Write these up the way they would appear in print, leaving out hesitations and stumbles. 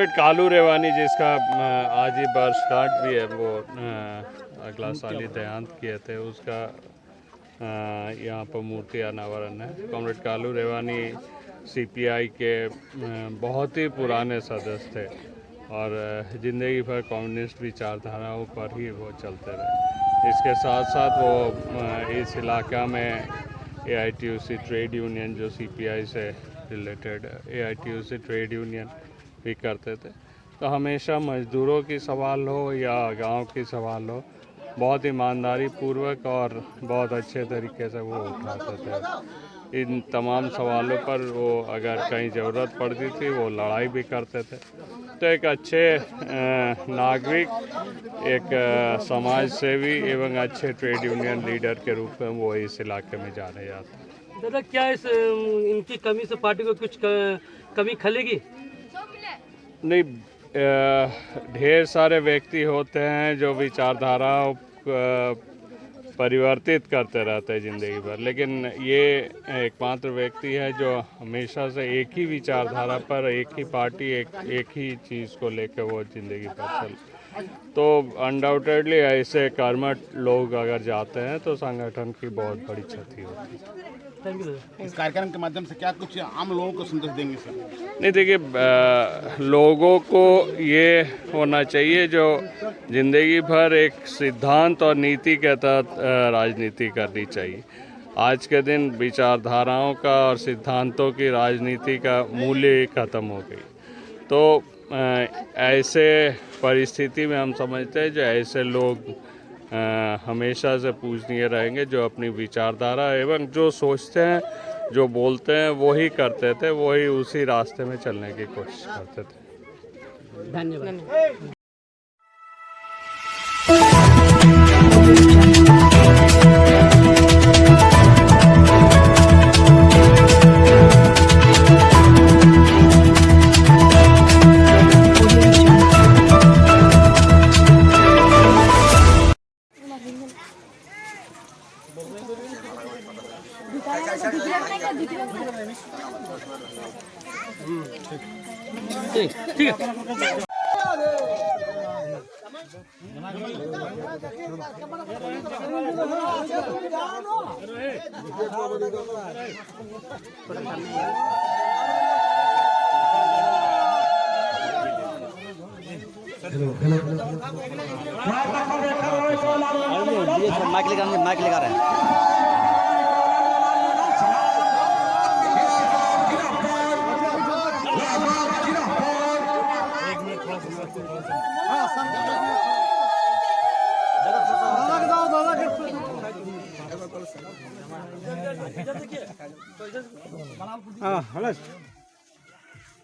Comrade Kalu रेवानी जिसका आज ही वर्षगांठ भी है, वो अगला साल ही देहांत किए थे, उसका यहाँ पर मूर्ति अनावरण है। कॉमरेड कालू रेवानी सीपीआई के बहुत ही पुराने सदस्य थे और ज़िंदगी भर कम्युनिस्ट विचारधाराओं पर ही वो चलते रहे। इसके साथ साथ वो इस इलाका में AITUC ट्रेड यूनियन, जो सीपीआई से रिलेटेड AITUC ट्रेड यूनियन भी करते थे। तो हमेशा मजदूरों की सवाल हो या गांव की सवाल हो, बहुत ईमानदारी पूर्वक और बहुत अच्छे तरीके से वो उठाते थे। इन तमाम सवालों पर वो अगर कहीं ज़रूरत पड़ती थी वो लड़ाई भी करते थे। तो एक अच्छे नागरिक, एक समाज सेवी एवं अच्छे ट्रेड यूनियन लीडर के रूप में वो इस इलाके में जाने जाते हैं। दादा, क्या इस इनकी कमी से पार्टी को कुछ कमी खलेगी? नहीं, ढेर सारे व्यक्ति होते हैं जो विचारधाराओं परिवर्तित करते रहते हैं ज़िंदगी भर, लेकिन ये एकमात्र व्यक्ति है जो हमेशा से एक ही विचारधारा पर, एक ही पार्टी, एक ही चीज़ को लेकर वो ज़िंदगी भर चल। तो अनडाउटेडली ऐसे कर्मठ लोग अगर जाते हैं तो संगठन की बहुत बड़ी क्षति होती है। इस कार्यक्रम के माध्यम से क्या कुछ आम लोगों को संदेश देंगे सर? नहीं, देखिए, लोगों को ये होना चाहिए जो ज़िंदगी भर एक सिद्धांत और नीति के तहत राजनीति करनी चाहिए। आज के दिन विचारधाराओं का और सिद्धांतों की राजनीति का मूल्य खत्म हो गई। तो ऐसे परिस्थिति में हम समझते हैं जो ऐसे लोग हमेशा से पूजनीय रहेंगे, जो अपनी विचारधारा एवं जो सोचते हैं, जो बोलते हैं वही करते थे, वही उसी रास्ते में चलने की कोशिश करते थे। धन्यवाद। ठीक है। माइक लगा रहे हैं।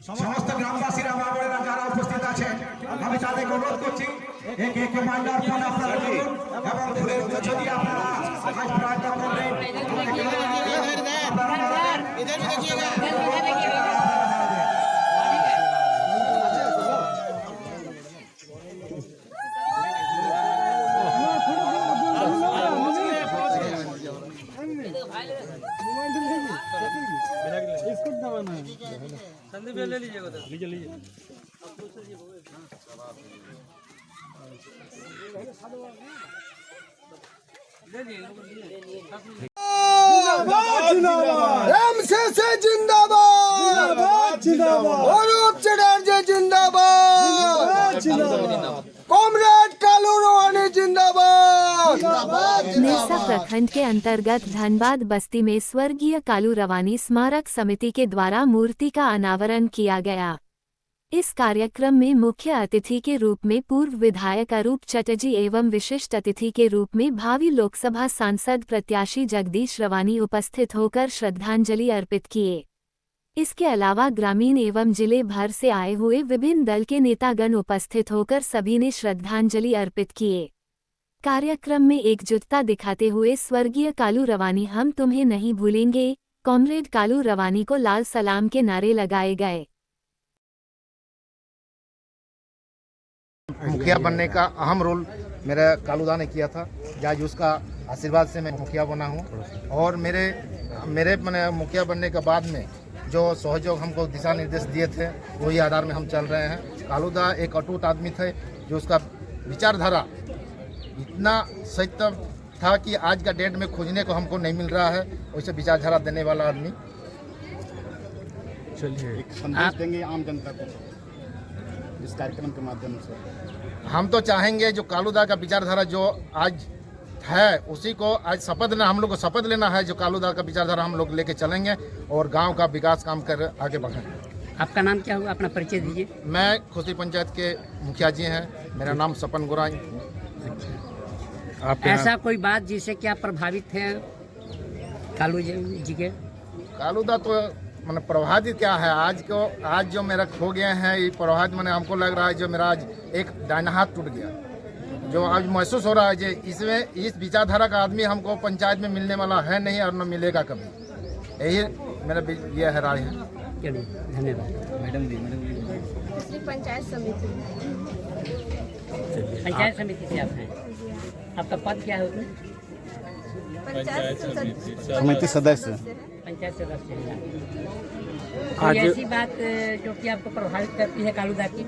সমস্ত গ্রামবাসীরা মা বোনেরা যারা উপস্থিত আছেন, আমি তাদের অনুরোধ করছি এক এক মাইন্ডার ফোন আপনারা করুন এবং ফুলের গুচ্ছ দিয়ে আপনারা আজ প্রার্থনা করবেন। इधर भी देखिएगा। संदीप ले लीजिएगा, लीजिए। एमसीसी जिंदाबाद, अरूप चटर्जी जिंदाबाद, कॉमरेड कालू रेवानी जिंदाबाद। नेसा प्रखंड के अंतर्गत धनबाद बस्ती में स्वर्गीय कालू रेवानी स्मारक समिति के द्वारा मूर्ति का अनावरण किया गया। इस कार्यक्रम में मुख्य अतिथि के रूप में पूर्व विधायक अरूप चटर्जी एवं विशिष्ट अतिथि के रूप में भावी लोकसभा सांसद प्रत्याशी जगदीश रेवानी उपस्थित होकर श्रद्धांजलि अर्पित किए। इसके अलावा ग्रामीण एवं जिले भर से आए हुए विभिन्न दल के नेतागण उपस्थित होकर सभी ने श्रद्धांजलि अर्पित किए। कार्यक्रम में एकजुटता दिखाते हुए स्वर्गीय कालू रेवानी हम तुम्हें नहीं भूलेंगे, कॉमरेड कालू रेवानी को लाल सलाम के नारे लगाए गए। मुखिया बनने का अहम रोल मेरा कालूदा ने किया था। आज उसका आशीर्वाद से मैं मुखिया बना हूँ और मेरे मुखिया बनने के बाद में जो सहयोग हमको दिशा निर्देश दिए थे वही आधार में हम चल रहे हैं। कालूदा एक अटूट आदमी थे जो उसका विचारधारा इतना सत्य था कि आज का डेट में खोजने को हमको नहीं मिल रहा है, वैसे विचारधारा देने वाला आदमी। चलिए संदेश देंगे आम जनता को इस कार्यक्रम के माध्यम से। हम तो चाहेंगे जो कालूदा का विचारधारा जो आज है उसी को आज शपथ लेना, हम लोग को शपथ लेना है। जो कालूदा का विचारधारा हम लोग लेके चलेंगे और गांव का विकास काम कर आगे बढ़ेंगे। आपका नाम क्या हुआ, अपना परिचय दीजिए। मैं खुशी पंचायत के मुखिया जी हैं, मेरा नाम सपन गोराई। ऐसा कोई बात जिससे क्या प्रभावित हैं कालू जी के? कालूदा तो मैंने प्रभावित क्या है आज जो मेरा खो गए हैं ये प्रभावित मैंने हमको लग रहा है जो मेरा आज एक दाहिना हाथ टूट गया, जो आज महसूस हो रहा है जो इसमें इस विचारधारा का आदमी हमको पंचायत में मिलने वाला है नहीं और न मिलेगा कभी। यही मेरा ये है राय है। धन्यवाद मैडम जी। पंचायत समिति से आप हैं, आपका पद क्या है उसमें? समिति सदस्य। पंचायत सदस्य हैं। कोई ऐसी बात जो कि आपको प्रभावित करती है कालूदा की?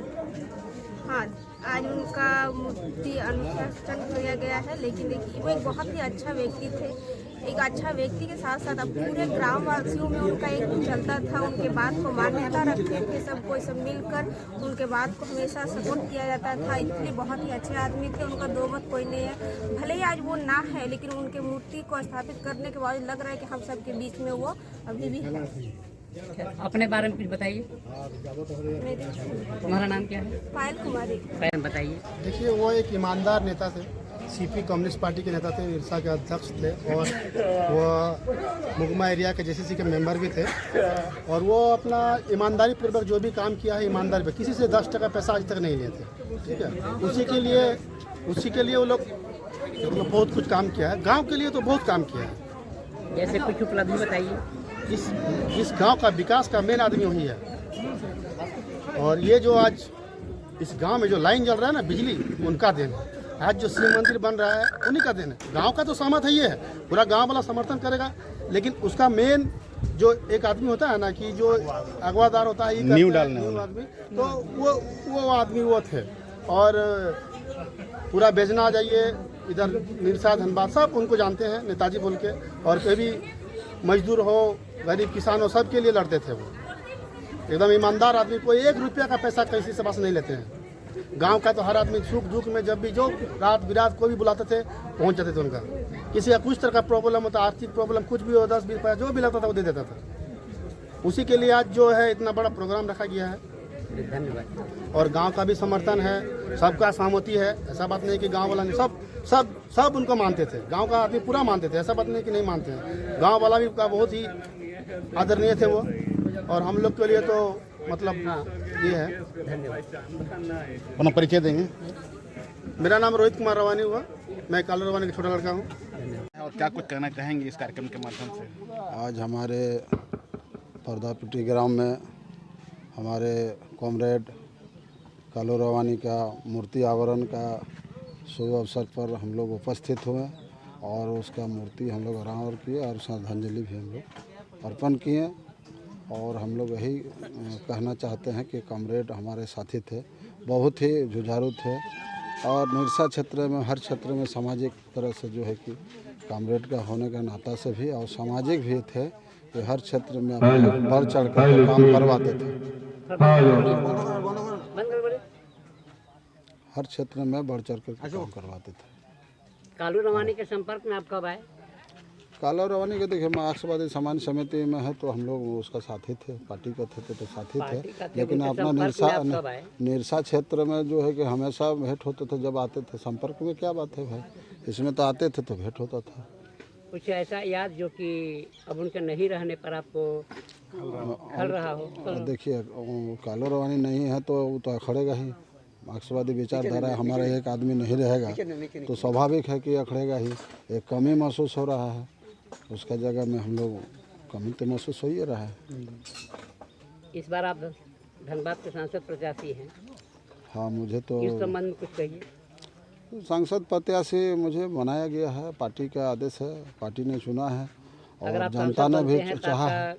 हाँ, आज उनका मूर्ति अनुष्ठान किया गया है, लेकिन देखिए वो एक बहुत ही अच्छा व्यक्ति थे। एक अच्छा व्यक्ति के साथ साथ अब पूरे ग्रामवासियों में उनका एक चलता था, उनके बात को मान्यता रखते थे सब कोई सब मिलकर उनके बात को हमेशा सपोर्ट किया जाता था। इसलिए बहुत ही अच्छे आदमी थे, उनका दो मत कोई नहीं है। भले ही आज वो ना है लेकिन उनके मूर्ति को स्थापित करने के बाद लग रहा है कि हम सबके बीच में वो अभी भी है। अपने बारे में कुछ बताइए। तुम्हारा नाम क्या है? पायल कुमारी। पायल बताइए। देखिए वो एक ईमानदार नेता थे, सीपी कम्युनिस्ट पार्टी के नेता थे, इरसा के अध्यक्ष थे और वो मुगमा एरिया के जेसीसी के मेंबर भी थे। और वो अपना ईमानदारी पूर्वक जो भी काम किया है ईमानदारी पे, किसी से 10% पैसा आज तक नहीं लिए थे। ठीक है, उसी के लिए वो लोग बहुत कुछ काम किया है, गाँव के लिए तो बहुत काम किया है। जैसे कुछ उपलब्धि बताइए। इस गांव का विकास का मेन आदमी वही है। और ये जो आज इस गांव में जो लाइन जल रहा है ना बिजली, उनका देन है। आज जो शिव मंदिर बन रहा है उन्हीं का देन है। गांव का तो सहमत है, ये है पूरा गांव वाला समर्थन करेगा, लेकिन उसका मेन जो एक आदमी होता है ना कि जो अगवादार होता है नींव डालने आदमी, तो वो आदमी वो थे। और पूरा बेजना आ जाइए इधर निरसा धनबाद सब उनको जानते हैं नेताजी बोल के। और कोई भी मजदूर हो गरीब किसान हो सबके लिए लड़ते थे वो। एकदम ईमानदार आदमी, कोई 1 रुपया का पैसा किसी से पास नहीं लेते हैं। गांव का तो हर आदमी सुख दुख में जब भी जो रात बिरात कोई भी बुलाते थे पहुंच जाते थे उनका। किसी का कुछ तरह का प्रॉब्लम होता, आर्थिक प्रॉब्लम कुछ भी हो, 10-20 पैसा जो भी लगता था वो दे देता था। उसी के लिए आज जो है इतना बड़ा प्रोग्राम रखा गया है। धन्यवाद। और गांव का भी समर्थन है, सबका सहमति है। ऐसा बात नहीं कि गांव वाला नहीं, सब उनको मानते थे। गांव का आदमी पूरा मानते थे, ऐसा बात नहीं कि नहीं मानते हैं। गांव वाला भी का बहुत ही आदरणीय थे वो। और हम लोग के लिए तो मतलब ये है। धन्यवाद। अपना परिचय देंगे। मेरा नाम रोहित कुमार रवानी हुआ, मैं कालू रवानी का छोटा लड़का हूँ। और क्या कुछ कहना चाहेंगे इस कार्यक्रम के माध्यम से? आज हमारे पर्दापिटी ग्राम में हमारे कॉमरेड कालू रवानी का मूर्ति आवरण का शुभ अवसर पर हम लोग उपस्थित हुए और उसका मूर्ति हम लोग अनावरण किए और श्रद्धांजलि भी हम लोग अर्पण किए। और हम लोग यही कहना चाहते हैं कि कॉमरेड हमारे साथी थे, बहुत ही जुझारू थे और निरसा क्षेत्र में हर क्षेत्र में सामाजिक तरह से जो है कि कॉमरेड का होने के नाता से भी और सामाजिक भी थे कि हर क्षेत्र में बढ़ चढ़ कर काम करवाते थे। हर क्षेत्र में बढ़ चढ़ कर काम करवाते थे। कालू रवानी के संपर्क में आप कब आए? कालू रवानी के देखिए मार्क्सवादी सामान्य समिति में है तो हम लोग उसका साथी थे, पार्टी का थे तो साथी थे। लेकिन अपना निरसा क्षेत्र में जो है कि हमेशा भेंट होते थे। जब आते थे संपर्क में क्या बात है भाई, इसमें तो आते थे तो भेंट होता था। कुछ ऐसा याद जो कि अब उनके नहीं रहने पर आपको खल रहा हो? देखिए कालू रवानी नहीं है तो वो तो अखड़ेगा ही। मार्क्सवादी विचारधारा हमारा एक आदमी नहीं रहेगा तो स्वाभाविक है कि अखड़ेगा ही। एक कमी महसूस हो रहा है, उसका जगह में हम लोग कमी तो महसूस हो ही रहा है। इस बार आप धनबाद के सांसद प्रत्याशी हैं। हाँ, मुझे तो इस संबंध में कुछ कहिए। सांसद प्रत्याशी मुझे बनाया गया है, पार्टी का आदेश है, पार्टी ने चुना है और जनता ने भी चाहा है।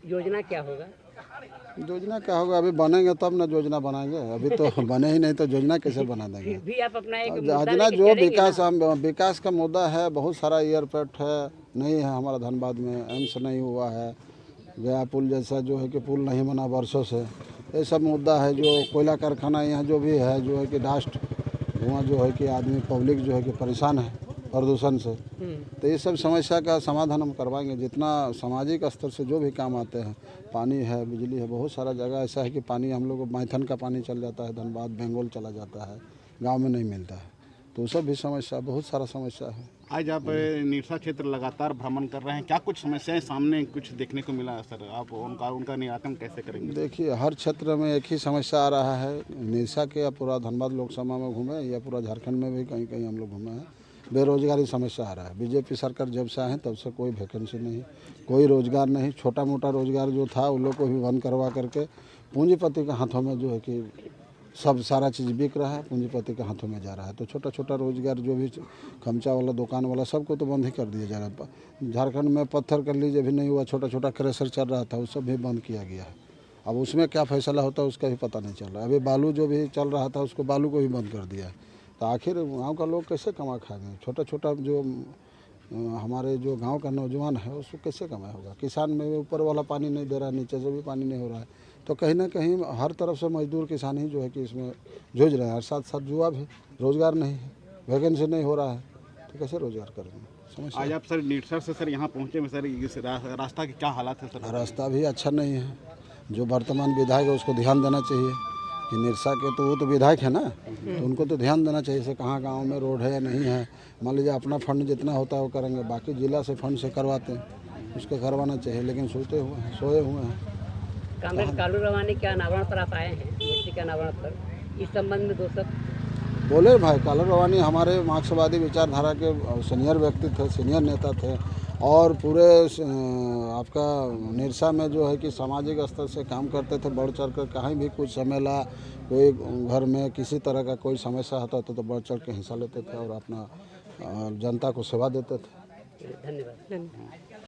योजना क्या होगा? योजना क्या होगा, अभी बनेंगे तब ना योजना बनाएंगे, अभी तो बने ही नहीं तो योजना कैसे बना देंगे। फिर भी आप अपना एक योजना जो विकास का मुद्दा है, बहुत सारा एयरपोर्ट है नहीं है हमारा धनबाद में, एम्स नहीं हुआ है, गया पुल जैसा जो है कि पुल नहीं बना वर्षों से, ये सब मुद्दा है। जो कोयला कारखाना यहाँ जो भी है, जो है कि डस्ट धुआं जो है कि आदमी पब्लिक जो है कि परेशान है प्रदूषण से, तो ये सब समस्या का समाधान हम करवाएंगे। जितना सामाजिक स्तर से जो भी काम आते हैं, पानी है, बिजली है, बहुत सारा जगह ऐसा है कि पानी हम लोग को मैथन का पानी चल जाता है, धनबाद बेंगोल चला जाता है, गांव में नहीं मिलता है, तो सब भी समस्या, बहुत सारा समस्या है। आज आप निरसा क्षेत्र लगातार भ्रमण कर रहे हैं, क्या कुछ समस्याएं सामने कुछ देखने को मिला सर? आप उनका निराकरण कैसे करेंगे? देखिए, हर क्षेत्र में एक ही समस्या आ रहा है। निरसा के या पूरा धनबाद लोकसभा में घूमे या पूरा झारखंड में भी कहीं कहीं हम लोग घूमे हैं, बेरोजगारी समस्या आ रहा है। बीजेपी सरकार जब से आए तब से कोई वैकेंसी नहीं, कोई रोजगार नहीं। छोटा मोटा रोजगार जो था उन लोग को भी बंद करवा करके पूंजीपति के हाथों में जो है कि सब सारा चीज़ बिक रहा है, पूंजीपति के हाथों में जा रहा है। तो छोटा छोटा रोजगार जो भी खमचा वाला दुकान वाला सबको तो बंद ही कर दिया जा रहा है। झारखंड में पत्थर कर लीजिए भी नहीं हुआ, छोटा छोटा क्रेशर चल रहा था वो सब भी बंद किया गया है। अब उसमें क्या फैसला होता है उसका भी पता नहीं चल रहा है। अभी बालू जो भी चल रहा था उसको बालू को भी बंद कर दिया है। तो आखिर गांव का लोग कैसे कमा खाएंगे? छोटा छोटा जो हमारे जो गांव का नौजवान है उसको कैसे कमाया होगा? किसान में ऊपर वाला पानी नहीं दे रहा है, नीचे से भी पानी नहीं हो रहा है, तो कहीं ना कहीं हर तरफ से मजदूर किसान ही जो है कि इसमें जूझ रहे हैं। और साथ साथ जुआ भी, रोजगार नहीं है, वैकेंसी नहीं हो रहा है, तो कैसे रोजगार करेंगे? आज आप सर निरसा से सर यहाँ पहुँचे में सर इस रास्ता की क्या हालत है सर? रास्ता भी अच्छा नहीं है। जो वर्तमान विधायक है उसको ध्यान देना चाहिए कि निरसा के तो वो तो विधायक है ना, तो उनको तो ध्यान देना चाहिए से कहाँ गांव में रोड है या नहीं है। मान लीजिए अपना फंड जितना होता है वो करेंगे, बाकी जिला से फंड से करवाते हैं, उसको करवाना चाहिए, लेकिन सोए हुए हैं। कांग्रेस कालू रवानी के अनावरण पर आप आए हैं, मूर्ति के अनावरण पर, इस संबंध में दो शब्द बोले भाई। कालू रवानी हमारे मार्क्सवादी विचारधारा के सीनियर व्यक्ति थे, सीनियर नेता थे, और पूरे आपका निरसा में जो है कि सामाजिक स्तर से काम करते थे। बढ़ चढ़ कर कहीं भी कुछ झमेला, कोई घर में किसी तरह का कोई समस्या होता था तो बढ़ चढ़ के हिस्सा लेते थे और अपना जनता को सेवा देते थे। धन्यवाद।